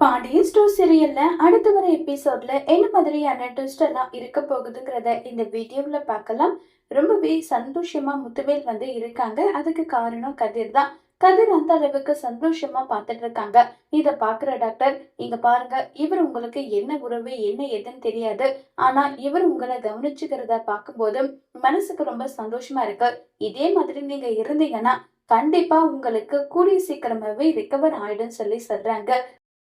Pandian store சீரியல்ல அடுத்து வர எபிசோட்ல என்ன மாதிரியான ட்விஸ்ட் எல்லாம் இருக்க போகுதுங்கிறத இந்த வீடியோல பார்க்கலாம். ரொம்பவே சந்தோஷமா முத்துவேல் இருக்காங்க. அதுக்கு காரணம் கதிர் தான். கதிர் அந்த அளவுக்கு சந்தோஷமா பார்த்துட்டு இருக்காங்க. இத பாக்குற டாக்டர், இங்க பாருங்க, இவர் உங்களுக்கு என்ன உறவு என்ன எதுன்னு தெரியாது. ஆனா இவர் உங்களை கவனிச்சுக்கிறத பார்க்கும்போது மனசுக்கு ரொம்ப சந்தோஷமா இருக்கு. இதே மாதிரி நீங்க இருந்தீங்கன்னா கண்டிப்பா உங்களுக்கு கூடிய சீக்கிரமாவே ரிகவர் ஆயிடும் சொல்லி சொல்றாங்க.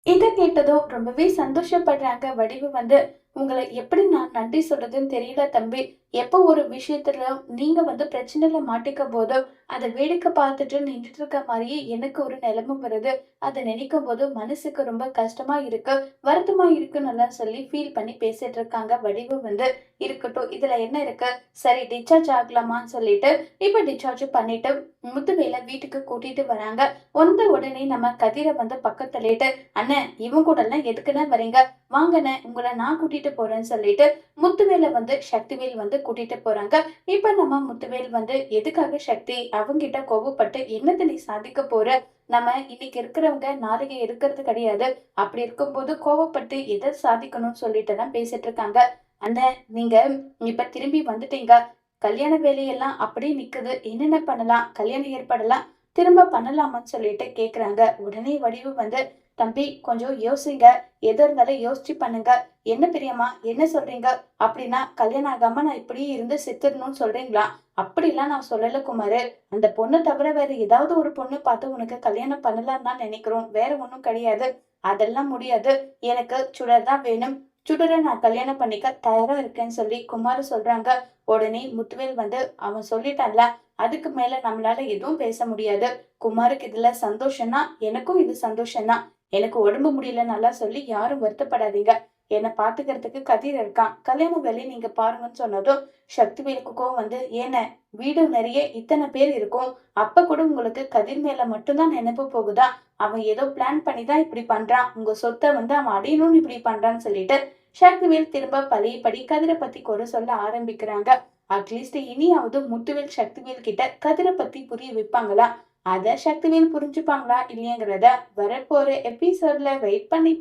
இத கேட்டதும் ரொம்பவே சந்தோஷப்படுறாங்க வடிவு. உங்களை எப்படி நான் நன்றி சொல்றதுன்னு தெரியல தம்பி. எப்போ ஒரு விஷயத்துல நீங்க பிரச்சனையில மாட்டிக்க போதோ அதை வேடிக்கை பார்த்துட்டு நின்றுட்டு இருக்க மாதிரியே எனக்கு ஒரு நிலைமை வருது. அதை நினைக்கும் போது மனசுக்கு ரொம்ப கஷ்டமா இருக்கு, வருத்தமா இருக்குன்னு சொல்லி ஃபீல் பண்ணி பேசிட்டு இருக்காங்க வடிவு. இருக்கட்டும், இதுல என்ன இருக்கு, சரி டிஸ்சார்ஜ் ஆகலாமான்னு சொல்லிட்டு இப்ப டிஸ்சார்ஜ் பண்ணிட்டு முத்துவேல வீட்டுக்கு கூட்டிட்டு வராங்க. வந்த உடனே நம்ம கதிரை பக்கத்துலேட்டு, அண்ணன் இவங்க கூட எல்லாம் எதுக்குன்னு வரீங்க, வாங்கண்ணே உங்களை நான் கூட்டிட்டு போறேன்னு சொல்லிட்டு முத்துவேல சக்திவேல் கூட்டிட்டு போறாங்க. இப்ப நம்ம முத்துவேல் எதுக்காக சக்தி அவங்கிட்ட கோபப்பட்டு என்னத்தை நீ சாதிக்க போற, நம்ம இன்னைக்கு இருக்கிறவங்க நாளைக்கு இருக்கிறது கிடையாது, அப்படி இருக்கும்போது கோவப்பட்டு எதை சாதிக்கணும்னு சொல்லிட்டு தான் பேசிட்டு இருக்காங்க. அண்ணன் நீங்க இப்ப திரும்பி வந்துட்டீங்க, கல்யாண வேலையெல்லாம் அப்படியே நிக்குது, என்னென்ன பண்ணலாம், கல்யாண ஏற்பாடெல்லாம் திரும்ப பண்ணலாமான்னு சொல்லிட்டு கேக்குறாங்க. உடனே வடிவு தம்பி கொஞ்சம் யோசிங்க, எது இருந்தாலும் யோசிச்சு பண்ணுங்க. என்ன பிரியமா என்ன சொல்றீங்க, அப்படின்னா கல்யாணம் ஆகாம நான் இப்படியே இருந்து செத்துடணும்னு சொல்றீங்களா? அப்படிலாம் நான் சொல்லல குமாரு. அந்த பொண்ணு தவிர வேற ஏதாவது ஒரு பொண்ணு பார்த்து உனக்கு கல்யாணம் பண்ணலாம்னு தான் நினைக்கிறோம், வேற ஒண்ணும் கிடையாது. அதெல்லாம் முடியாது, எனக்கு சுடர் தான் வேணும், சுடரை நான் கல்யாணம் பண்ணிக்க தயாரா இருக்கேன்னு சொல்லி குமார் சொல்றாங்க. உடனே முத்துவேல் அவன் சொல்லிட்டான்ல, அதுக்கு மேல நம்மளால எதுவும் பேச முடியாது. குமாருக்கு இதுல சந்தோஷம்னா எனக்கும் இது சந்தோஷம்தான். எனக்கு உடம்பு முடியலன்னு சொல்லி யாரும் வருத்தப்படாதீங்க. என்னை பாத்துக்கிறதுக்கு கதிர் இருக்கான், கல்யாண வேலையை நீங்க பாருங்கன்னு சொன்னதும் சக்திவேலுக்கும் ஏன வீடு நிறைய இத்தனை பேர் இருக்கும், அப்ப கூட உங்களுக்கு கதிர் மேல மட்டும்தான் நினைப்பு போகுதா? அவன் ஏதோ பிளான் பண்ணி தான் இப்படி பண்றான், உங்க சொத்தை அவன் அடையணும்னு இப்படி பண்றான்னு சொல்லிட்டு சக்திவேல் திரும்ப பழையபடி கதிரை பத்தி குறை சொல்ல ஆரம்பிக்கிறாங்க. அட்லீஸ்ட் இனியாவது முத்துவேல் சக்திவேல் கிட்ட கதிரை பத்தி புரிய வைப்பாங்களா? அத சக்திவேல் புரிஞ்சுப்பாங்களா இல்லையாங்கிறத வரப்போற எபிசோட்ல வெயிட் பண்ணி